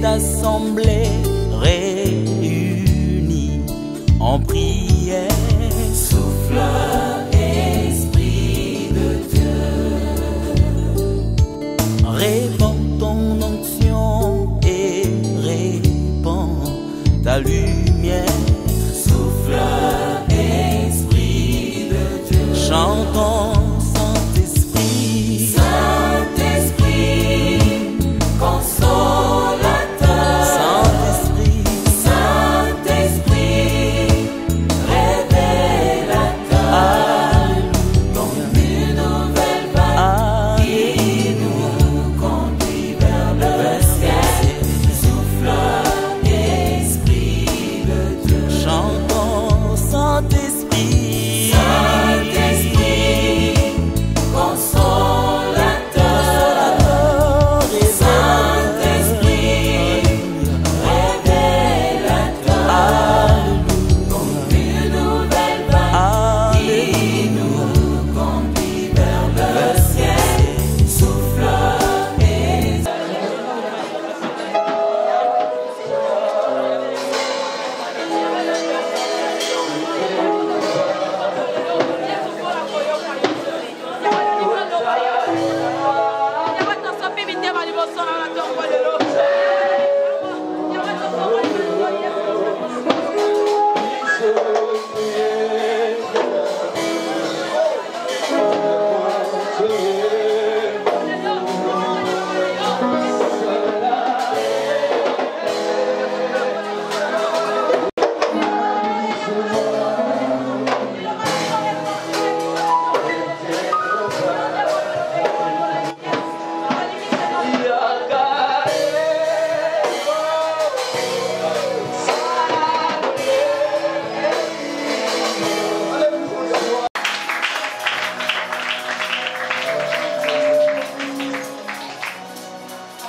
cette assemblée réunie en prière. Souffle, Esprit de Dieu. Répands ton onction et répands ta lumière. Souffle, Esprit de Dieu. Chantons Saint-Esprit. Saint-Esprit, consolateur. Saint-Esprit, Saint-Esprit, révélateur. Comme une nouvelle vague qui nous conduit vers le ciel. Souffle, Esprit de Dieu. chantons Saint-Esprit. Saint-Esprit, consolateur. Saint-Esprit, révélateur. Comme une nouvelle vague qui nous conduit vers le ciel. Souffle,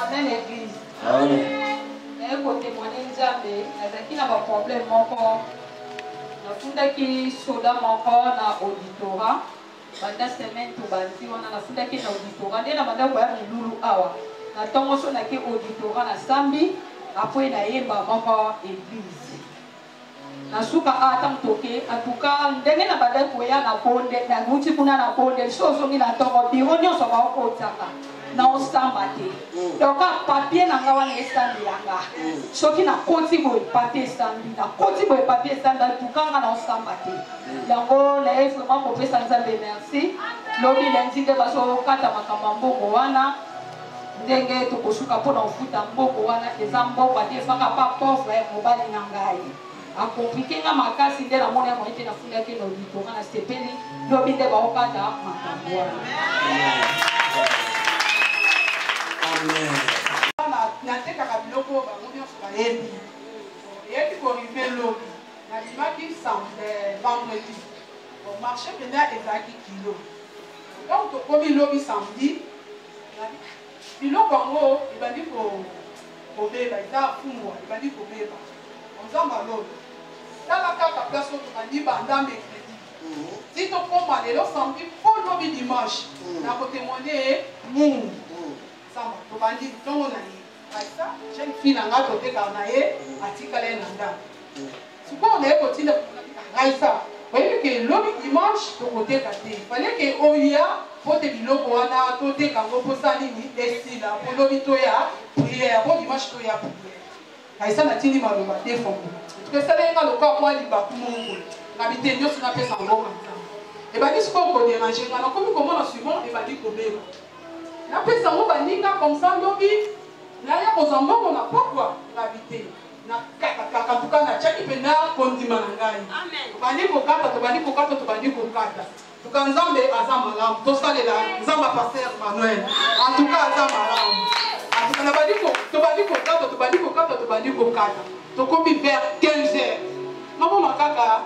Amen, Église. Mais pour témoigner, il y a un problème encore. Nafundaki soda encore na auditorat. Banda semaine to banzi wana nafundaki na auditorat. Ndena banda kwa milulu awa. Na tongo so na ke auditorat na sambi. Après na yemba encore église. Na suka ata mtoke atuka ndenge na banda kwa na ponde na guti kuna na ponde. So so na tongo biro nyonso ba okotaka. Na osamba te. Donc papier na nga wana esandi yanga. Soki na koti boy papier esandi na koti boy papier esandi tukanga na osamba te. Yango na vraiment ko pesa nzambe merci. Lobi lundi de baso kata makamba mboko wana. Ndenge tokosuka po na ufuta mboko wana eza mboko ate faka pa pauvre mobali na ngai. A compliqué nga makasi nde na mona mo ete na funda ke no litora na stepeli lobi de ba okata makambo wana. natekaka biloko bango nyonso bayebi yebi korive lobi nabimaki vendredi marché mpena ezalaki kilo donc tokomi lobi samedi biloko yango ebandi kobeba eza fungwa ebandi kobeba ozamba lobi tala kaka place oyo tobandi banda mercredi ti tokoma lelo samedi mpo lobi dimanche nakotemoine mungu samba tobandi ntongo na ye aisa jeune fille na nga totekaka na ye atikala ye na ndako sikoyo na ye kotinda ngaisa oyebi ke lobi dimanche tokoteka te fale ke oya po te biloko wana toteka yango mposa nini esila po lobi toya priere po dimanche toya priere aisa natindi maloba te fongo tokesalenga lokola mwa libaku moko na biteni nyonso napesa ngo manzambe ebandi sikoyo koderange nga nakomi komona suivant ebandi kobeba napesa ngo baninga comme ça lobi naya kozwa mbongo na pokwa ngabite na kaka tuka na chaki pena kondima na ngai tobandi kokata tuka nzambe aza malamu tosalela nzambe paster Manuel en tout cas aza malamu atuka na tobandi kokata tokomi vers 15 heures namona kaka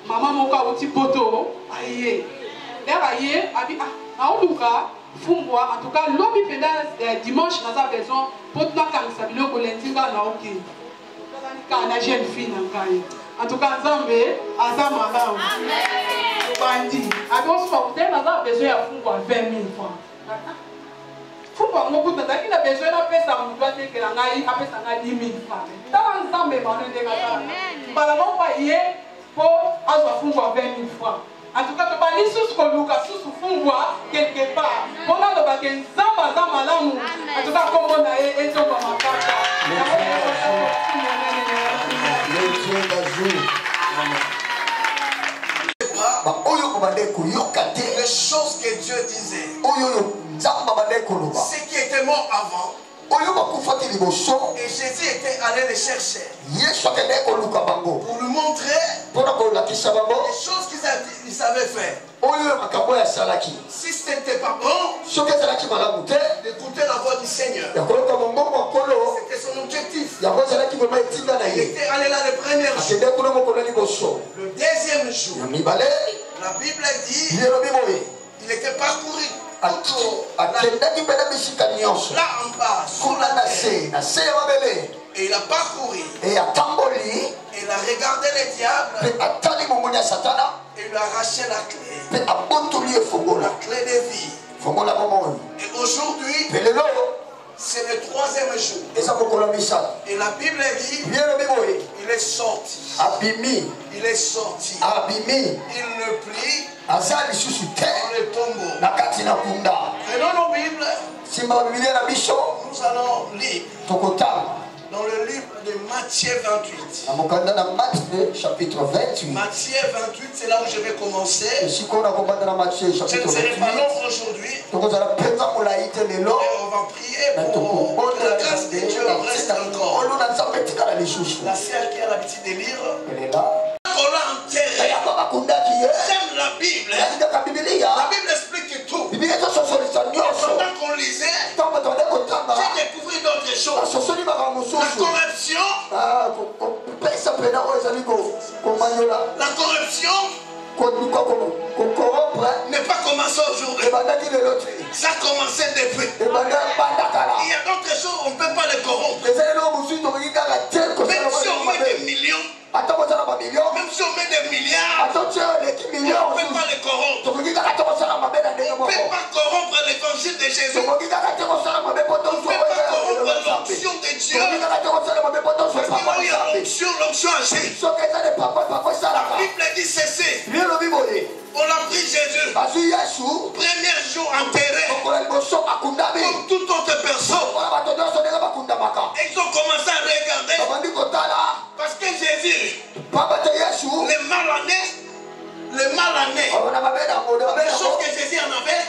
mama moko awuti poto aye lera ye abi naoluka fungwa en tout cas lobi penda dimanche naza besoin po tunakangisa biloko lendi nga na okende tozalika na jeune fille na ngai en tout cas nzambe aza malamu tobandi abi osuka kutene naza besoin ya fungwa 20 000 francs fungwa yango kuta nazalaki na besoin napesa apesa mutu atekela ngai apesa ngai 10 000 francs tala nzambe mano ndenge asala mbala moko ye mpo azwa fungwa 20 000 francs. En tout cas, tobandi susu koluka susu fungwa quelque part mpona lobake nzambe aza malamu. En tout cas, kombo na ye ezonga makaka. Les choses que Dieu disait, ce qui était mort avant, et Jésus était allé les chercher pour lui montrer les choses qu'ils avaient fait. Si ce n'était pas bon d'écouter la voix du Seigneur, c'était son objectif. Il était allé là le premier jour. Le deuxième jour, la Bible dit il était parcouru là en bas, sous la terre. Et il a parcouru. Et il a regardé les diables. Et il lui a arraché la clé. La clé de vie. Et aujourd'hui, c'est le 3e jour. Et la Bible dit il est sorti. Il est sorti. Il ne plie dans le tombeau. Prenons nos Bibles. Nous allons lire dans le livre de Matthieu 28. Matthieu 28, c'est là où je vais commencer. Je ne serai pas long aujourd'hui. Mais on va prier pour que la grâce de Dieu reste encore. La sœur qui a l'habitude de lire, on l'a enterré. J'aime la Bible. La Bible explique tout. Pendant qu'on lisait, j'ai découvert d'autres choses. La corruption n'est pas commencé aujourd'hui. Ça a commencé depuis. Il y a d'autres choses, on ne peut pas les corrompre. Même si on met des millions, même si on met des milliards, on ne peut pas les corrompre. On ne peut pas corrompre l'évangile de Jésus. On ne peut pas corrompre l'onction de Dieu. Parce que là où il y a l'onction, l'onction agit. La Bible dit ceci. On a pris Jésus. Premier jour enterré. Comme toute autre personne. Et ils ont commencé à regarder. Parce que Jésus, les mal-nés, les choses que Jésus en avait,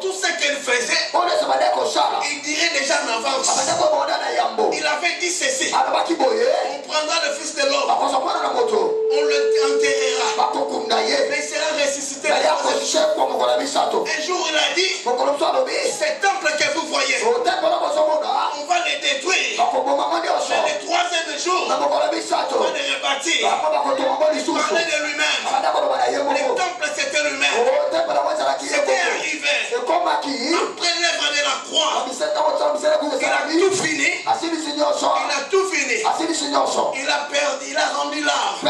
tout ce qu'il faisait, il dirait déjà en avance. Il avait dit ceci. On prendra le Fils de l'homme. On le enterrera. Mais il sera ressuscité le troisième jour. Un jour il a dit, ces temples que vous voyez, on va les détruire. Mais le troisième jour, on va les rebâtir. Parler de lui-même. Le temple c'était lui-même. C'était arrivé. Après l'œuvre de la croix, il a tout fini. Il a tout fini. Il a perdu, il a rendu l'âme. Ce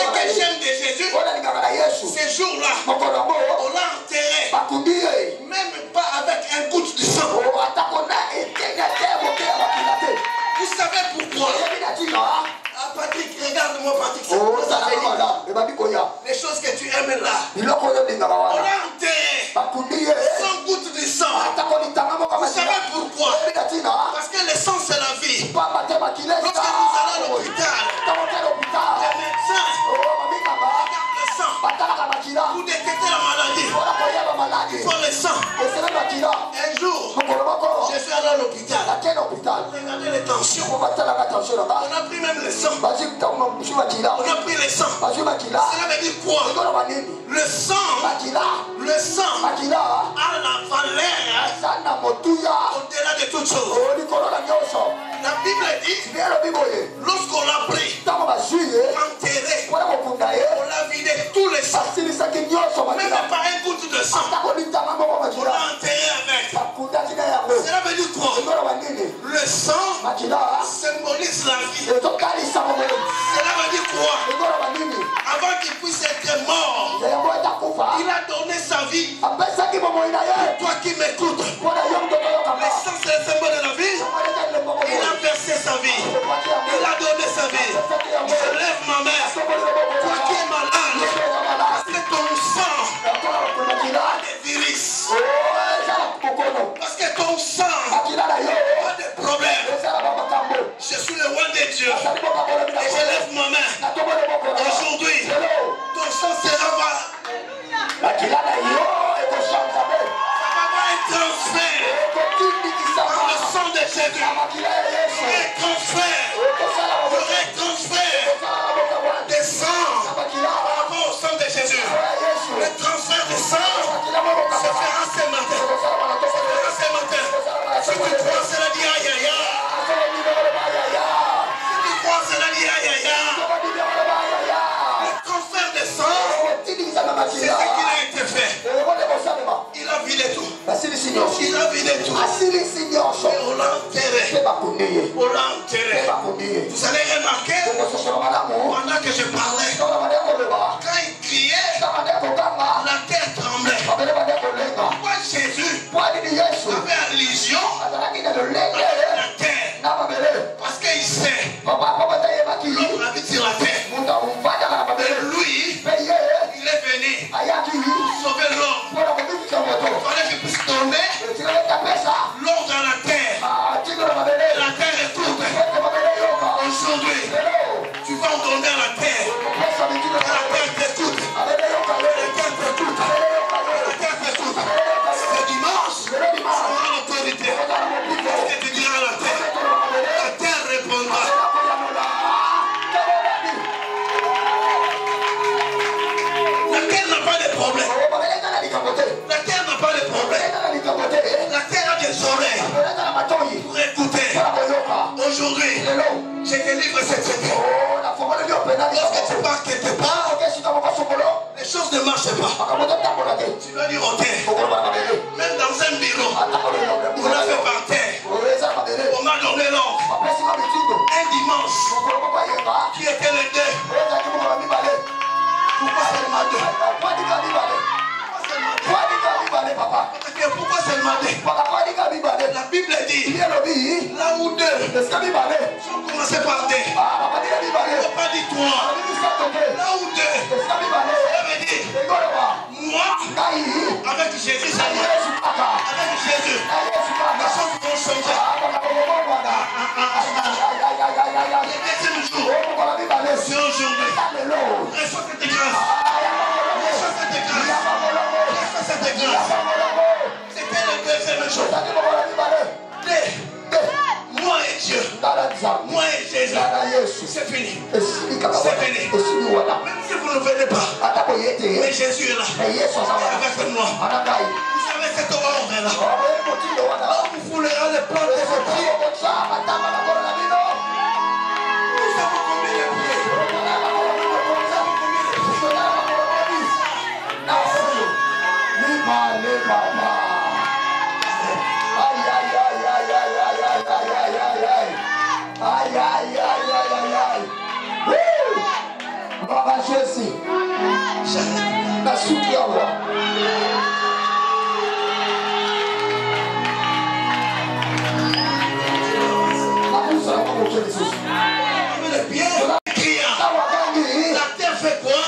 que j'aime de Jésus, ces jours-là, on l'a enterré. Même pas avec un goutte de sang. Vous savez pourquoi? Patrick, regarde-moi Patrick. Les choses que tu aimes là. On l'a enterré sans goutte de sang. Vous savez pourquoi? Parce que le sang c'est la vie. Lorsque nous allons à l'hôpital, les médecins regardent le sang pour détecter la maladie. Il faut le sang. Un jour, je suis allé à l'hôpital. Regardez les tensions. On a pris même le sang. On a pris le sang. Cela veut dire quoi? Le sang a la valeur au-delà de toutes choses. La Bible dit, lorsqu'on l'a pris, enterré, on l'a vidé tous les sangs. Même pas un goutte de sang. On l'a enterré avec. Cela veut dire quoi? Le sang symbolise la vie. Cela veut dire quoi? Avant qu'il puisse être mort, il a donné sa vie. Toi qui m'écoutes, le sang Jésus. Le transfert des sangs par rapport au sang de Jésus. Le transfert des sangs se fera ce matin. Se fera ce matin. Si tu crois, cela dit aïe aïe aïe. Si tu crois, cela dit aïe aïe aïe. Le transfert des sangs, c'est ce qu'il a été fait. Il a vidé tout. Il a vidé tout. Et on l'a enterré. On l'a enterré. Vous allez remarquer, pendant que je parlais, quand il criait, la terre tremblait. Pourquoi Jésus avait allusion à la terre? Parce qu'il sait, l'homme habite sur la terre. Et lui, il est venu sauver l'homme. Il fallait qu'il puisse donner l'ordre à la terre. Et la terre est toute. Aujourd'hui, tu vas ordonner à la terre. Et la terre t'écoute. Et la terre t'écoute. Et la terre t'écoute. C'est dimanche. On a l'autorité. Qu'est-ce que tu diras à la terre? La terre répondra. La terre n'a pas de problème. La terre n'a pas de problème. La terre a des oreilles pour écouter. Aujourd'hui, je te livre cette secret. Lorsque tu pars quelque part, les choses ne marchent pas. Tu dois dire ok. Même dans un bureau, on a fait par terre. On m'a donné l'ordre. Un dimanche, qui était le 2. Pourquoi seulement 2? Pourquoi seulement 2? La Bible dit, là où 2 sont commencés par 2. Il n'a pas dit 3. Là où 2, ça veut dire, moi, avec Jésus, avec Jésus, les choses vont changer. Le deuxième jour, c'est aujourd'hui. Reçois cette grâce. Reçois cette grâce. Reçois cette grâce. C'était le deuxième jour. Moi et Dieu. Moi et Jésus. C'est fini. C'est fini. Même si vous ne venez pas, mais Jésus est là. Avec moi. Vous savez cette ordre là. Là où vous foulerez les plans de votre vie. Nous avons combien de pieds? Aïe, aïe, aïe, aïe, aïe, aïe. Baba Jésus. La soupiawa. Le pied criant. La terre fait quoi?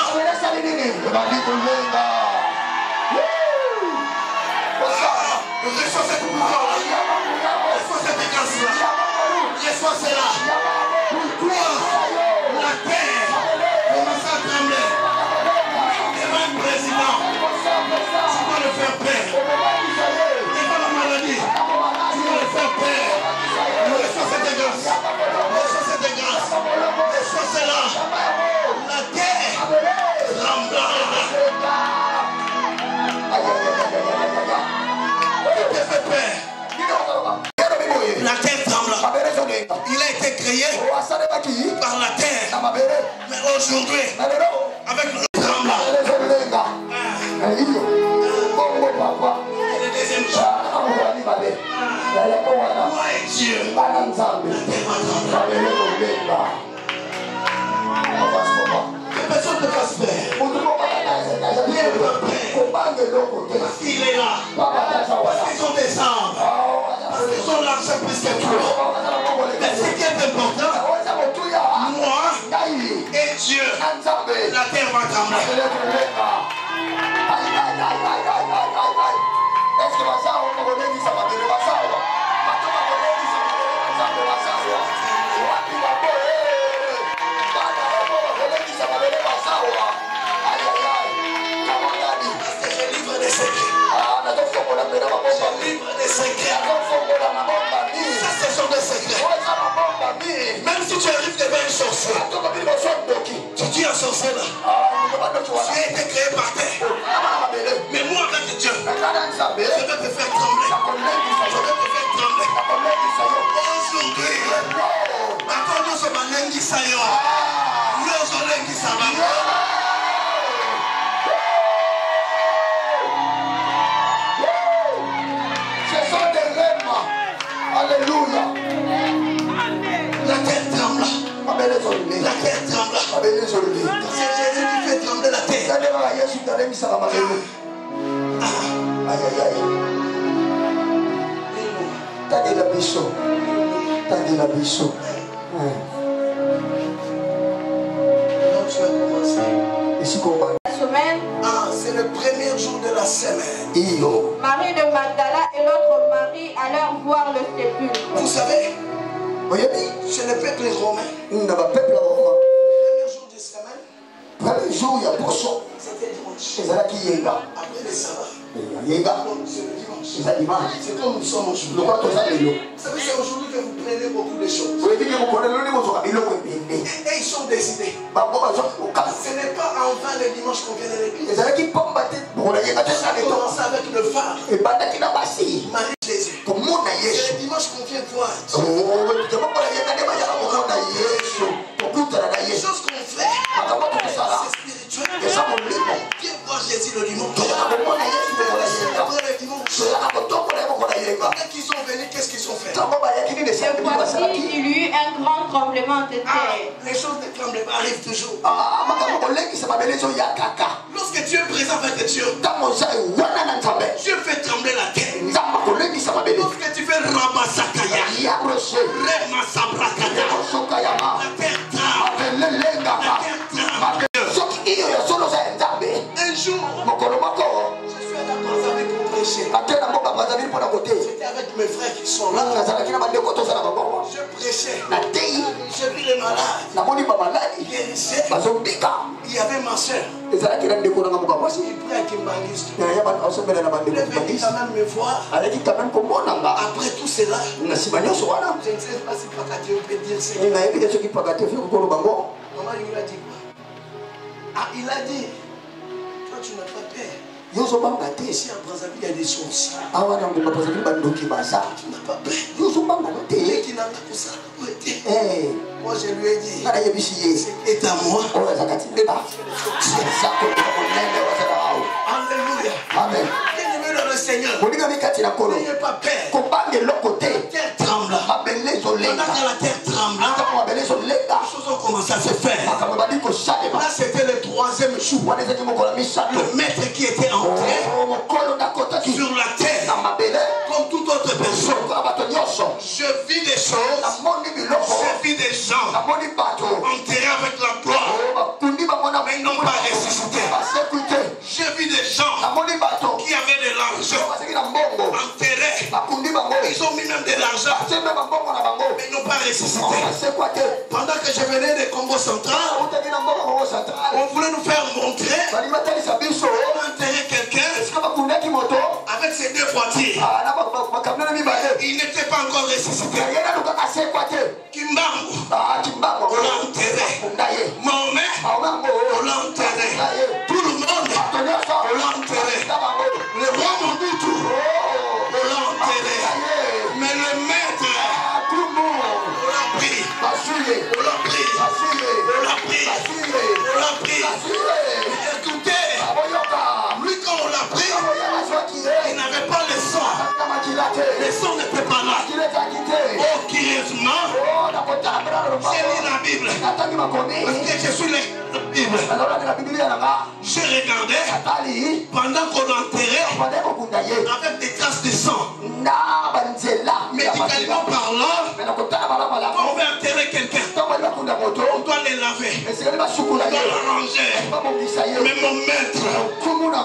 Reçois cette pouvoir. Reçois cette grâce-là. Reçois cela. Pourquoi la terre commence à trembler? Devant le président, tu vas le faire peur. Devant la maladie, tu vas le faire peur. Reçois cette grâce. Reçois cette grâce. Reçois cela. La terre tremblera. Tu te fais peur. La terre tremble. Il a été créé par la terre. Mais aujourd'hui, avec le tremblement, le deuxième jour, moi et Dieu, la terre va trembler. Que personne ne fasse peur. Parce qu'il est là. Ils sont des âmes. Ils sont l'argent plus que toi. Mais ce qui est important, moi et Dieu, la terre va trembler. Je livre des secrets. Ça, ce sont commencé là. Tu as été créé par terre. Mais moi, avec Dieu, je vais te faire trembler. Je vais te faire trembler. Aujourd'hui, quand nous sommes en Lengi Sayo, nous sommes en Lengi Sayo. Ce sont des rêves. Alléluia. La terre tremble. La terre tremble. C'est Jésus qui fait trembler la terre. C'est le premier jour de la semaine. Marie de Magdala et l'autre Marie allèrent voir le sépulcre. Vous savez, c'est le peuple romain. Le premier jour de semaine, c'était dimanche. Après le sabbat. C'est le dimanche. C'est comme nous sommes aujourd'hui. Vous savez, c'est aujourd'hui que vous prenez beaucoup de choses. Et ils sont décidés. Ce n'est pas en vain le dimanche qu'on vient de l'église. Ça a commencé avec le phare. Marie Jésus. C'est le dimanche qu'on vient voir. Les choses qu'on fait, c'est spirituel. Viens voir Jésus le dimanche. Quand ils sont venus, qu'est-ce qu'ils ont fait? Et voici, il y eut un grand tremblement de terre. Les choses de tremblement arrivent toujours. Lorsque tu es présent avec Dieu, Dieu fait trembler la terre. Lorsque tu fais Rabasakaya, Remasabrakaya, la terre tremble. Un jour, je suis allé à Brazzaville pour prêcher. J'étais avec mes frères qui sont là. Je prêchais. J'ai vu les malades. Guérissaient. Il y avait ma soeur. Il prie à Kimbangiste. Il est venu quand même me voir. Après tout cela, je ne sais pas si Pakatio peut dire ce qu'il a dit. Maman, il a dit quoi? Ah, il a dit, toi tu n'as pas peur. Ici à Brazzaville, il y a des sources. Tu n'as pas peur. Et qui n'a pas pour ça. Moi je lui ai dit, c'est à moi. Alléluia. Amen. Le Seigneur, n'ayez pas peur. La terre tremble. Pendant que la terre tremble, les choses ont commencé à se faire. Là, c'était le troisième jour. Le maître qui était entré sur la terre, comme toute autre personne. Je vis des choses. Je vis des gens enterrés avec la gloire, mais ils n'ont pas ressuscité. Je vis des gens qui avaient de l'argent enterrés. Ils ont mis même de l'argent, mais ils n'ont pas ressuscité. Pendant que je venais de Congo central, on voulait nous faire montrer. On a enterré quelqu'un avec ses deux voitures. Il n'était pas encore ressuscité. Kimbangu, on l'a enterré. Mahomet, on l'a enterré. Tout le monde, on l'a enterré. Le roi Mobutu, on l'a enterré. Mais le maître, on l'a pris. On l'a pris. On l'a pris. On l'a pris. Écoutez, lui quand on l'a pris, il n'avait pas le sang. Le sang n'était pas là. Oh, curieusement, j'ai lu la Bible. Parce que je suis la Bible. J'ai regardé pendant qu'on l'enterrait avec des traces de sang. Médicalement parlant, quand on veut enterrer quelqu'un, on doit les laver, on doit l'arranger. Mais mon maître, on ne l'a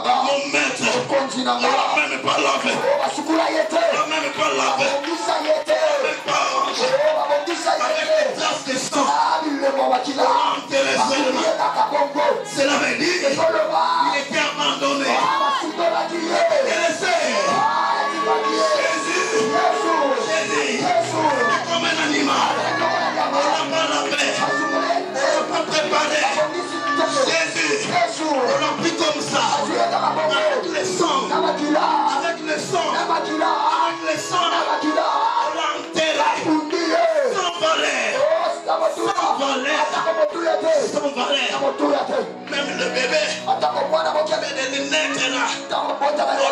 même pas lavé. On ne l'a même pas lavé. On ne même pas arrangé. Avec des traces de sang, on l'a enterré seulement. Cela veut dire qu'il était abandonné. Jésus, comme un animal, on n'a pas la paix, on n'a pas préparé. ça. Avec le sang. Avec le sang. Avec le sang. On l'a enterré. S'envoler. Même le bébé qui vient de naître là, on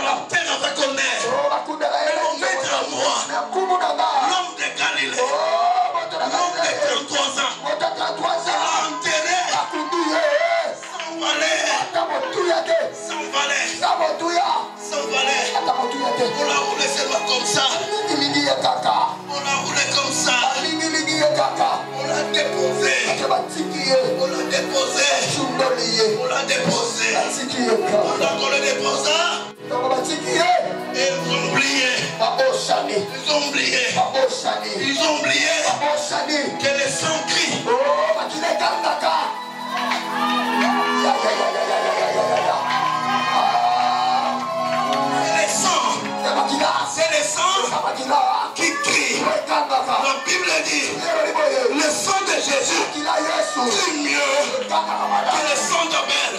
l'enterre avec honneur. Mais on mettre à moi l'homme de Galilée, l'homme de 33 ans, enterré, s'envoler. On l'a roulé seulement comme ça. On l'a roulé comme ça. On l'a déposé. On l'a déposé. On l'a déposé. Pendant qu'on le déposa, ils ont oublié. Ils ont oublié que le sang crie. C'est le sang qui crie. La Bible dit le sang de Jésus crie mieux que le sang d'Abel.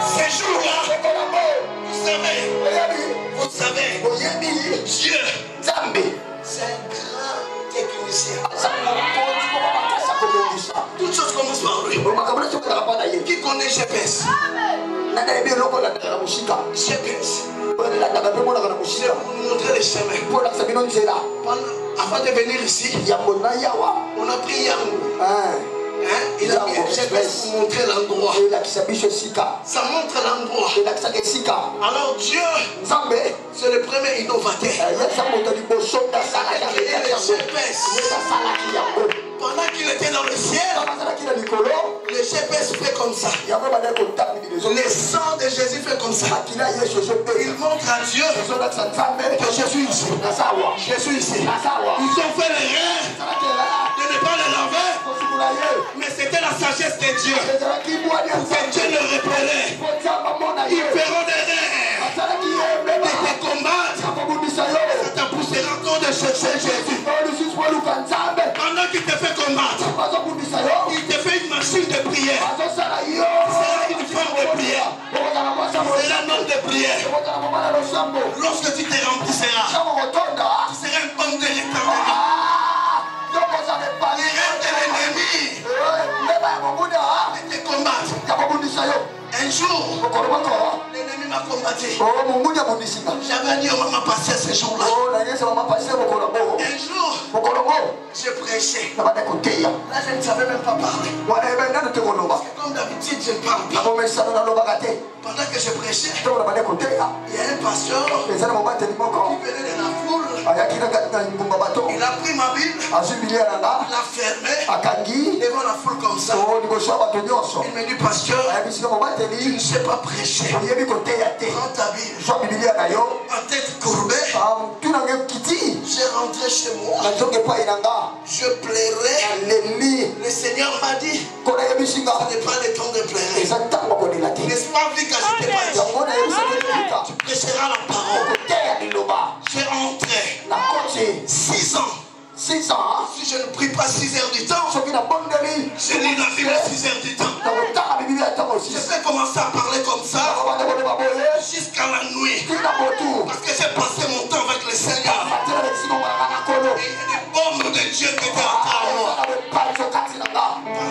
Ce jour-là, vous savez, Dieu, c'est un grand technicien. Toutes choses commencent par lui. Qui connaît GPS? GPS. Pour nous montrer les chemins. Avant de venir ici, on a pris Yango. Il a mis un GPS pour montrer l'endroit. Ça montre l'endroit. Alors Dieu, c'est le premier innovateur. Il a créé le GPS. Pendant qu'il était dans le ciel, le GPS fait comme ça. Le sang de Jésus fait comme ça. Il montre à Dieu que je suis ici. Je suis ici. Ils ont fait l'erreur de ne pas le laver. Mais c'était la sagesse de Dieu. Que Dieu le révélait. Ils feront l'erreur de te combattre. Ça te poussera encore de chercher Jésus. Pendant qu'il te fait combattre, il te fait une machine de prière. C'est une femme de prière. C'est un homme de prière. Lorsque tu te rempliras, tu seras un homme de l'éternel. Les rêves de l'ennemi te combattent. Un jour, l'ennemi m'a combattu. J'avais dit au maman passer ce jour-là. Un jour, je prêchais. Là, je ne savais même pas parler. Parce que comme d'habitude, je ne parle pas. Pendant que je prêchais, il y a un pasteur qui venait de la foule. Il a pris ma Bible, il l'a fermée devant la foule comme ça. Il m'a dit, pasteur, tu ne sais pas prêcher. Prends ta Bible. En tête courbée, j'ai rentré chez moi. Je pleurais. Le Seigneur m'a dit, ce n'est pas le temps de pleurer. N'est-ce pas, vu que je t'ai pas dit, tu prêcheras la parole. J'ai rentré 6 ans. 6 ans, hein? Si je ne prie pas 6 heures du temps, je lis la Bible 6 heures du temps. Je vais commencer à parler comme ça jusqu'à la nuit. Parce que j'ai passé mon temps avec le Seigneur. Et il y a des bombes de Dieu qui étaient entrées en moi.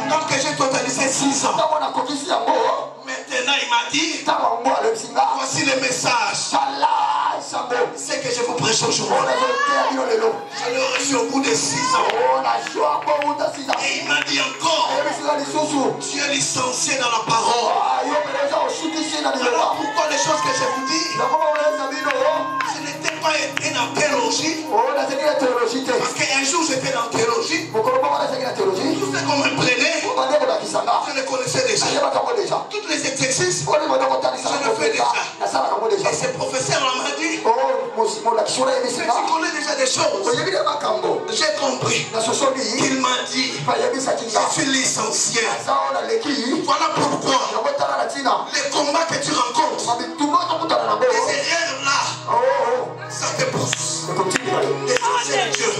Pendant que j'ai totalisé 6 ans, maintenant il m'a dit, voici le message. C'est que je vous prêche aujourd'hui. Je l'ai reçu au bout de 6 ans. Et il m'a dit encore, tu es licencié dans la parole. Alors pourquoi les choses que je vous dis, ce n'était pas une théologie. Parce qu'un jour j'étais dans la théologie. Tout ce qu'on m'apprenait, je le connaissais déjà. Tous les exercices, je le fais déjà. Et ce professeur m'a dit, mais tu connais déjà des choses. J'ai compris. Il m'a dit, je suis licencié. Voilà pourquoi les combats que tu rencontres, les erreurs là, ça te pousse. Licencié de Dieu.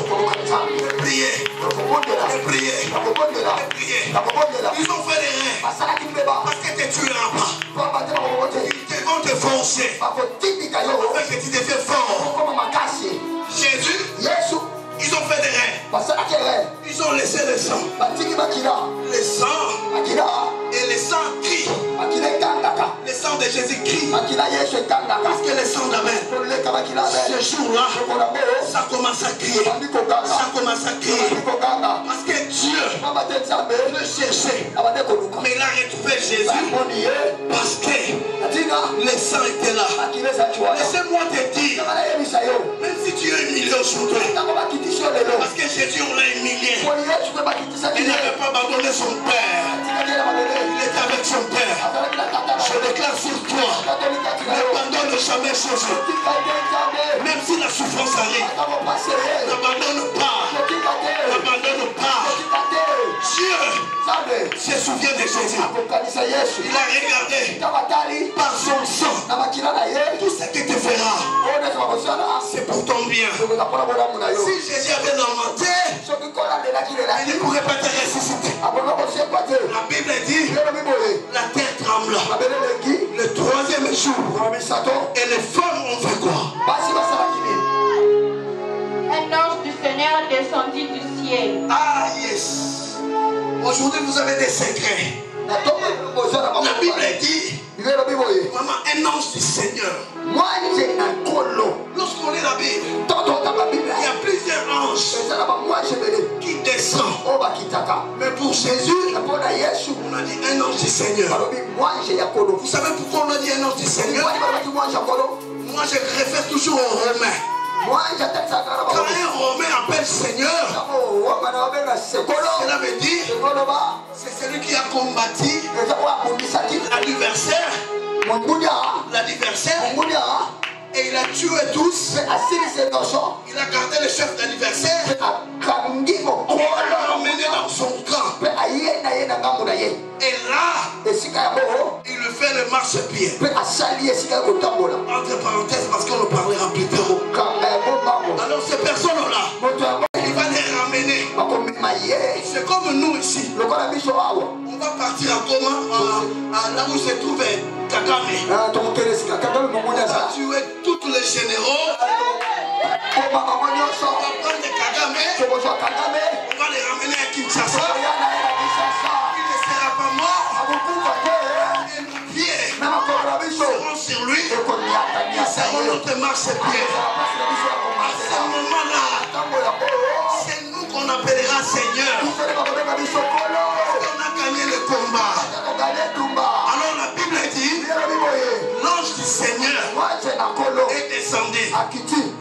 dénoncer. Afin que tu deviennes fort. Jésus, ils ont fait des rêves. Ils ont laissé le sang. Le sang et le sang crie. Le sang de Jésus crie. Parce que le sang d'Abel, ce jour-là, ça commence à crier. Ça commence à crier. Parce que Dieu le cherchait. Mais il a retrouvé Jésus. Parce que le sang était là. Laissez-moi te dire, même si tu es humilié aujourd'hui, parce que Jésus on l'a humilié, il n'avait pas abandonné son Père. Il était avec son Père. Je déclare sur toi, n'abandonne jamais Jésus. Même si la souffrance arrive, n'abandonne pas. N'abandonne pas. Dieu se souvient de Jésus. Il a regardé par son sang tout ce que tu feras. C'est pour ton bien. Si Jésus avait lamenté, il ne pourrait pas te ressusciter. La Bible dit, la terre trembla. Le troisième jour, et les femmes ont fait quoi? Un ange du Seigneur descendit du ciel. Ah yes. Aujourd'hui vous avez des secrets. La Bible dit, maman, un ange du Seigneur. Lorsqu'on lit la Bible, il y a plusieurs anges qui descendent. Mais pour Jésus, on a dit un ange du Seigneur. Vous savez pourquoi on a dit un ange du Seigneur? Moi je réfère toujours aux Romains. Quand un Romain appelle Seigneur, cela veut dire c'est celui qui a combattu l'adversaire. Et il a tué tous. Il a gardé le chef d'adversaire. Il l'a ramené dans son camp. Et là, il lui fait le marchepied. Entre parenthèses, parce qu'on en parlera plus tard. Alors ces personnes-là, il va les ramener. C'est comme nous ici. On va partir à Goma, là où se trouve Kagame. On va tuer tous les généraux. On va prendre Kagame. On va les ramener à Kinshasa. Il ne sera pas mort. Et nos pieds seront sur lui. Ils seront notre marchepied. À ce moment-là, c'est nous qu'on appellera Seigneur. On a gagné le combat. Alors la Bible dit, l'ange du Seigneur est descendu.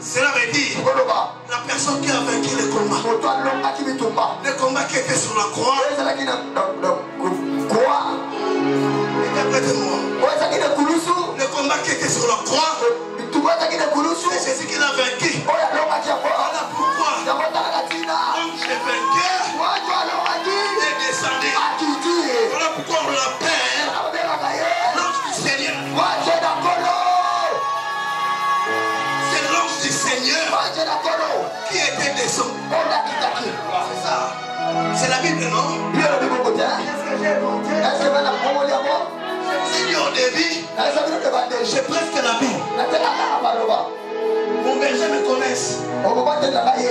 Cela veut dire la personne qui a vaincu le combat. Le combat qui était sur la croix. Répétez-moi. Le combat qui était sur la croix, c'est Jésus qui l'a vaincu. Voilà pourquoi l'ange des vainqueurs est descendu. Voilà pourquoi on l'appelle l'ange du Seigneur. C'est l'ange du Seigneur qui était descendu. C'est ça. C'est la Bible, non? Qu'est-ce que j'ai inventé? Je me suis dit au début, j'ai presque la Bible. Mon berger me connaisse.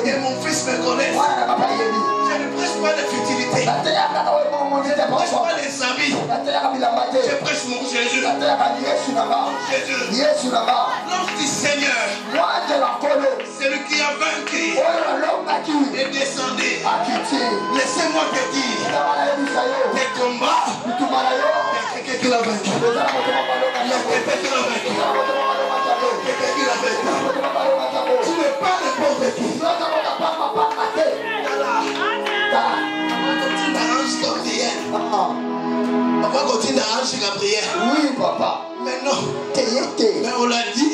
Et mon fils me connaisse. Je ne prêche pas de futilité. Je ne prêche pas les habits. Je prêche mon Jésus. Jésus. L'ange du Seigneur, celui qui a vaincu, est descendu. Laissez-moi te dire, tes combats, il y a quelqu'un qui l'a vaincu. Il y a quelqu'un qui l'a vaincu. Quelqu'un qui l'a vaincu. Tu n'es pas n'importe qui. Papa continue d'arranger la prière. Oui, papa. Mais non. Mais on l'a dit.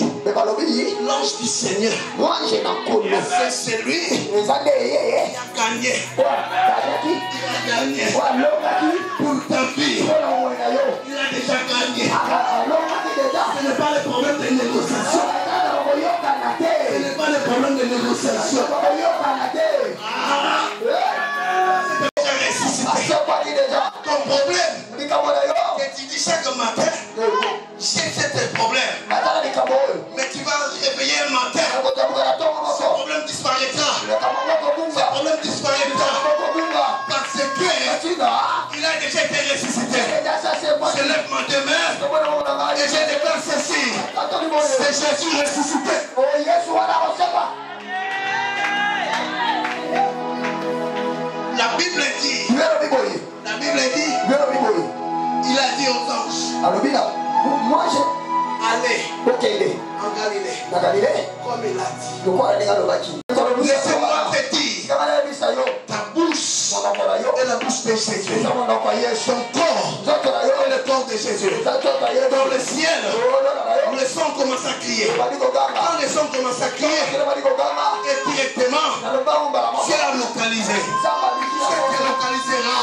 L'ange du Seigneur. C'est celui qui a gagné. Il a gagné. Pour ta vie. Il a déjà gagné. Ce n'est pas le problème de négociation. Ce n'est pas le problème de négociation. C'est déjà ressuscité. Ton problème, que tu dis chaque matin, j'ai tes problèmes. tu vas réveiller un matin, ce problème disparaîtra. Ce problème disparaîtra. Parce que il a déjà été ressuscité. Je lève ma deux mains et je déclare ceci. C'est Jésus ressuscité. La Bible dit, il a dit aux anges, allez en Galilée, comme il a dit. Laissez-moi te dire, ta bouche est la bouche de Jésus. Ton corps est le corps de Jésus. Dans le ciel, le son commence à crier. Quand le son commence à crier, et directement, c'est à localiser. C'est te localisera.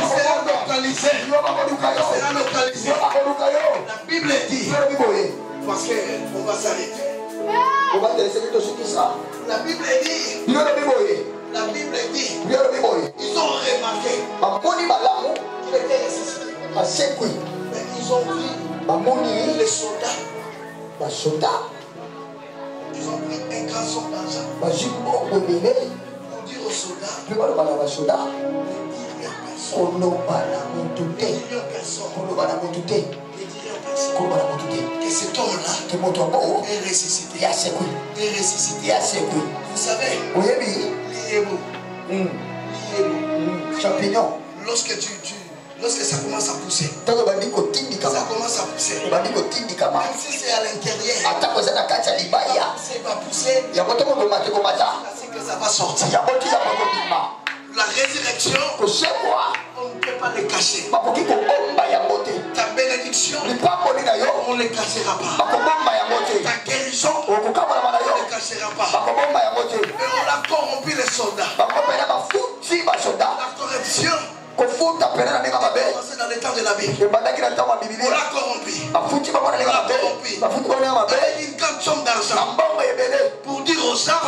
C'est localisé. C'est localisé. La Bible dit, parce qu'on va s'arrêter. La Bible dit, ils ont remarqué qu'il était ressuscité. Mais ils ont pris les soldats. Ils ont pris un grand somme d'argent pour dire aux soldats, ne dire personne. Que cet homme-là est ressuscité. Vous savez, champignon. Lorsque ça commence à pousser, ça commence à pousser. Même si c'est à l'intérieur, ça va pousser, c'est que ça va sortir. La résurrection, on ne peut pas le cacher. Ta bénédiction, on ne le cachera pas. Ta guérison, on ne le cachera pas. Mais on a corrompu les soldats. La corruption, c'est dans le temps de la Bible. On l'a corrompu. Avec une grande somme d'argent pour dire aux gens,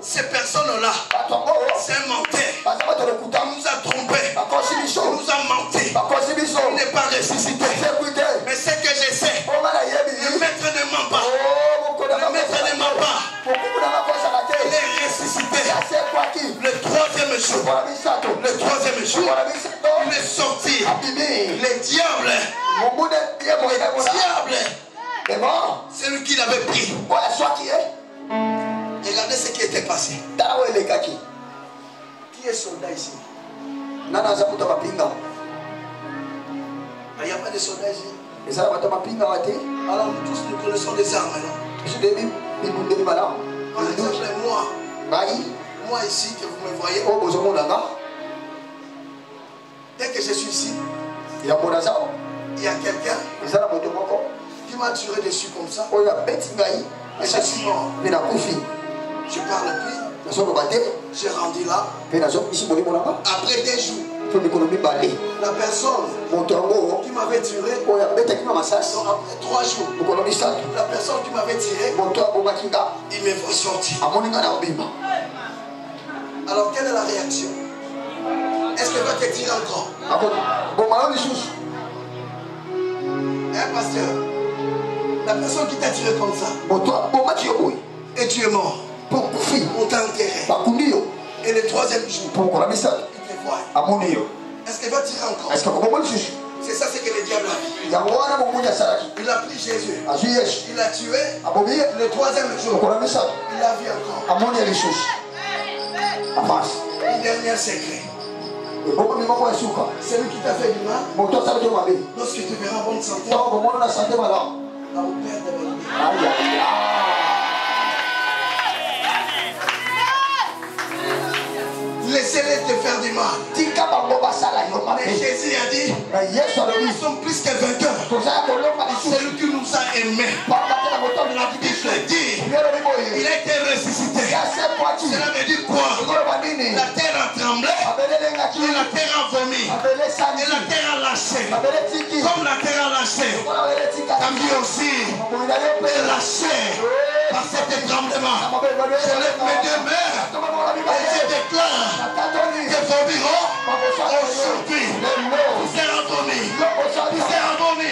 ces personnes-là, c'est un menteur. On nous a trompés. On nous a menti. On n'est pas ressuscité. Mais ce que je sais, le maître ne ment pas. Le maître ne ment pas. Il est ressuscité. Le troisième jour, il est sorti. Les diables, c'est lui qui l'avait pris. Regardez ce qui était passé. Qui est soldat ici? Il n'y a pas de soldats ici. Alors nous tous nous connaissons des armes, non? Par exemple, moi ici que vous me voyez, dès que je suis ici, il y a quelqu'un qui m'a tiré dessus comme ça. Et je suis mort. Je parle plus. J'ai rendu là. Après 2 jours, la personne qui m'avait tiré, après 3 jours, la personne qui m'avait tiré, il me voit sortir. Alors quelle est la réaction? Est-ce qu'elle va te tirer encore? Hein, pasteur? La personne qui t'a tiré comme ça, et tu es mort, on t'a enterré. Et le 3e jour, il te voit. Est-ce qu'elle va tirer encore? C'est ça, c'est que le diable a fait. Il a pris Jésus. Il l'a tué. Le 3e jour, il a vu encore. Le dernier secret. Celui qui t'a fait du mal, lorsque tu verras bonne santé, va au Père de bénir. Laissez-les te faire du mal. Mais Jésus a dit, nous sommes plus que vainqueurs. C'est lui qui nous a aimés. La Bible dit, il a été ressuscité. Cela veut dire quoi? La terre a tremblé, et la terre a vomi, et la terre a lâché. Comme la terre a lâché, ta vie aussi est lâchée par cet tremblement. Je lève mes 2 mains et je déclare que vos bureaux aujourd'hui, vous serez abomis. Vous serez abomis.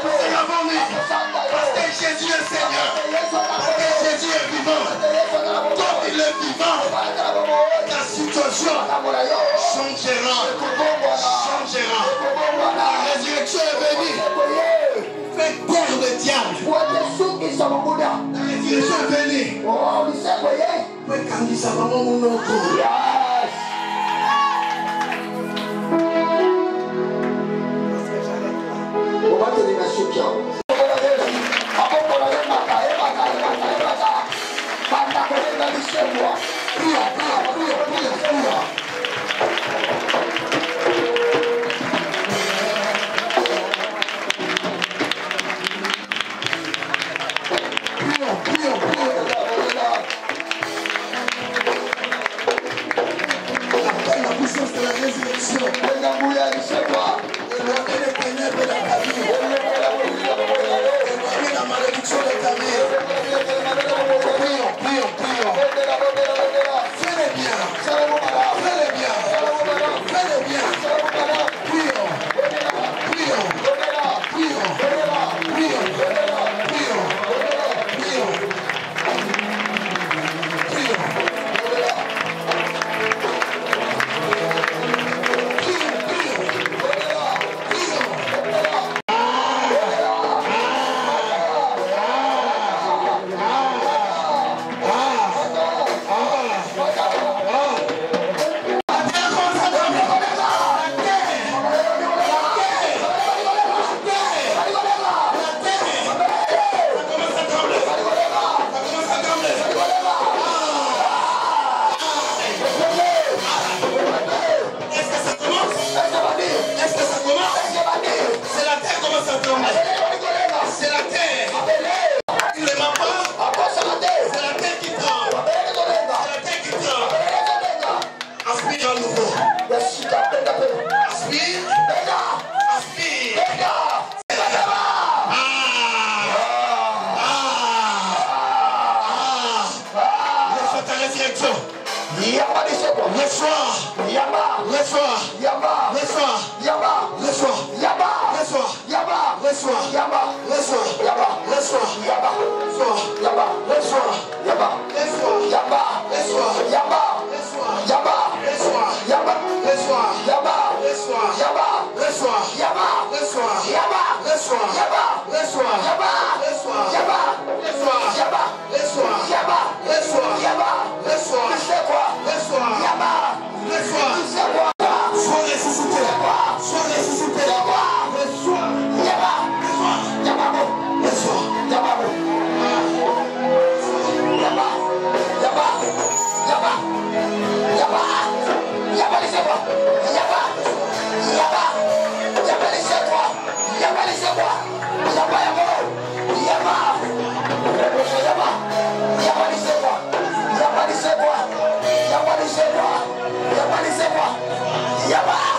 Vous serez abomis. Parce que Jésus est Seigneur. résurrection. Son gérant. Son gérant. La résurrection est venue. Fait taire le diable. La résurrection est venue. Fait candidat maman mon oncle. Yaba,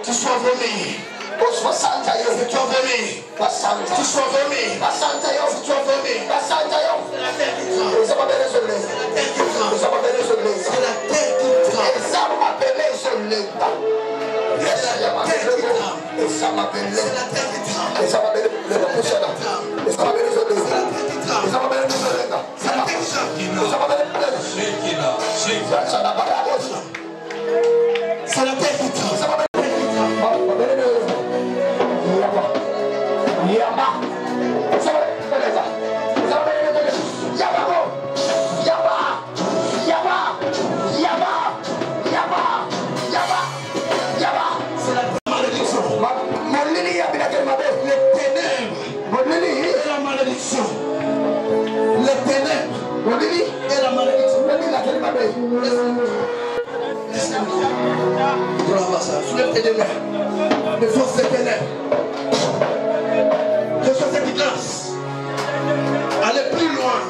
Tu sois vomi. Basanta yo. Tu sois vomi. Basanta. Tu sois vomi. Basanta yo. Tu sois vomi. Basanta yo. C'est la terre qui tremble. Ça m'appelle sur les. C'est la terre qui tremble. Ça m'appelle sur les. C'est la terre qui tremble. Ça m'appelle sur les. Et ça m'appelle. C'est la terre qui tremble. Et ça m'appelle le pousseur. Et ça m'appelle sur les. C'est la terre qui tremble. Et ça m'appelle sur les. C'est la terre qui tremble. Ça m'appelle ça n'a pas la roche. C'est la terre qui tremble. Ça m'appelle. Soulève tes deux mains. Les forces des ténèbres. Que soit cette grâce. Aller plus loin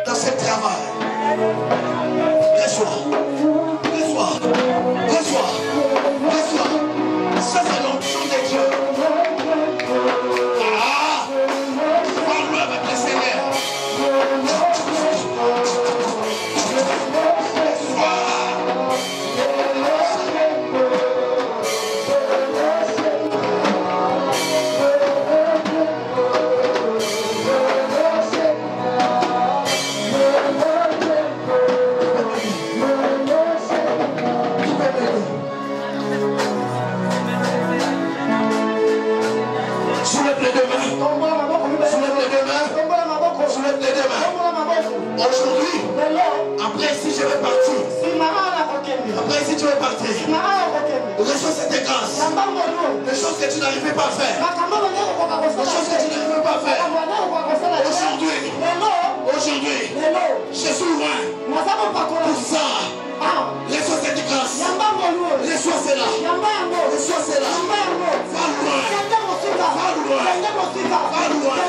dans ce travail. Reçois. Reçois. Reçois. Reçois. Ça, c'est l'onction de Dieu. Ah! Parle avec le Seigneur. Aujourd'hui, après si je vais partir, après si tu veux partir, reçois cette grâce. Les choses que tu n'arrivais pas à faire, les choses que tu n'arrivais pas à faire. Aujourd'hui, je suis loin. Pour ça, reçois cette grâce. Reçois cela. Reçois cela. Va loin. Va loin. Va loin. Va loin.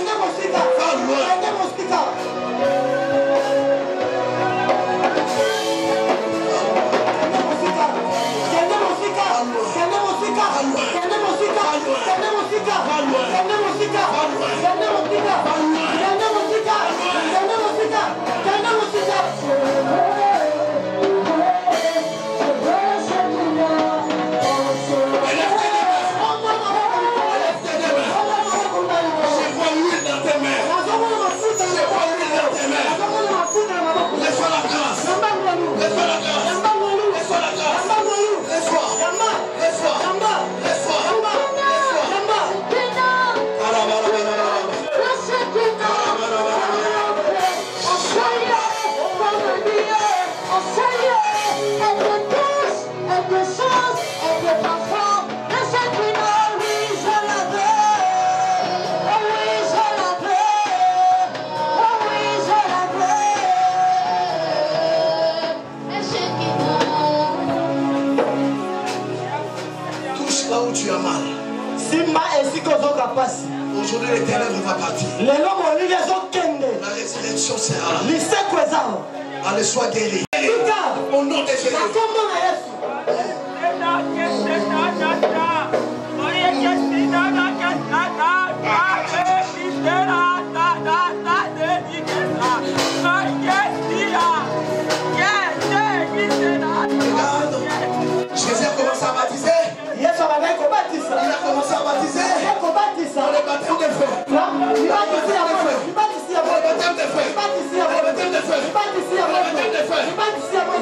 Aujourd'hui, les ténèbres vont partir. La résurrection sera là. Allez, sois guéri. Au nom de Jésus. Jésus a commencé à baptiser. Il a commencé à baptiser. Dans le baptême de feu. Le baptême de feu. Le baptême de feu.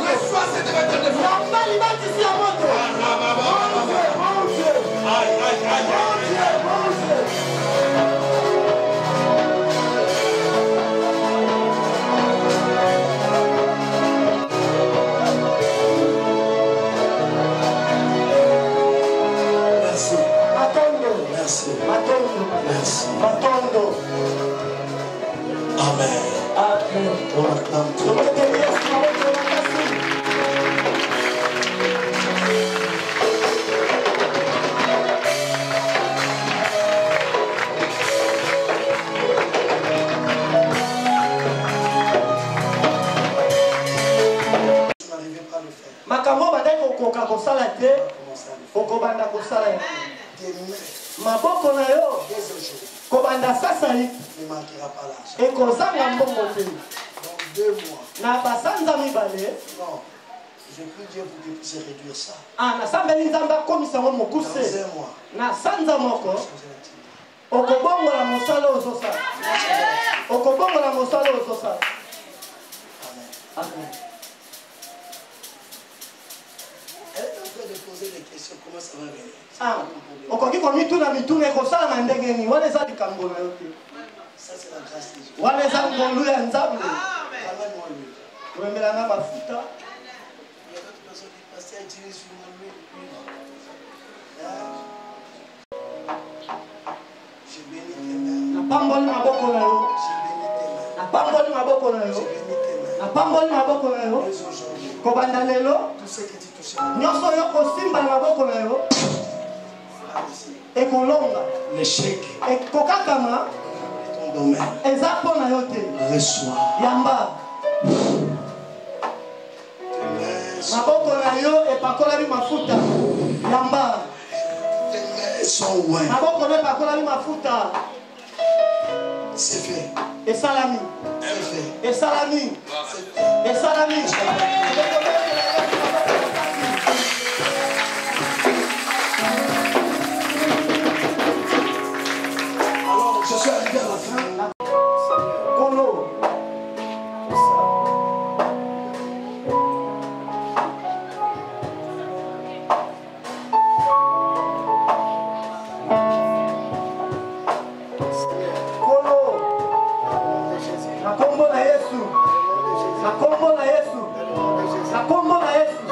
Reçois cette baptême de feu. Aïe, aïe, aïe, Merci. Amen. On acclame tout. makambo badai kokoka kosala te kobanda kosala ya maboko na yo kobanda sasa ekozanga mbongo te na basanza mibale je prie Dieu pour qu'il puisse réduire ça. Nasambeli nzamba komisa ngo mokuse na sanza moko okobongola mosala ozosala okobongola mosala ozosala. Amen. Elle est en train de poser des questions, comment ça va venir? Okoki komituna mituna ekosala na ndenge nini wana eza likambo na yo te. Ça c'est la grâce de Dieu. Wana eza ngolu ya nzambe. Ramène-moi l'huile. Omemelanga mafuta. Il y a d'autres personnes qui passent à tirer sur moi l'huile. Je bénis tes mains. Napamboli maboko na yo. Je bénis tes mains. Napamboli maboko na yo. Je bénis tes mains. Napamboli maboko na yo. Kobanda lelo. Tout ce que tu touches. Nyonso yo kosimba na maboko na yo. Ekolonga. L'échec. Ekokakama. Ton domaine. Eza mpo na yo te. Reçois. Yamba. Maboko na yo epakolami mafuta. Yamba. Maboko na epakolami mafuta. C'est fait. Esalami. C'est fait. Esalami. Esalami. Alors, je suis arrivé à la fin. Kolo. Na kombo na Yesu. Na kombo na Yesu. Na kombo na Yesu.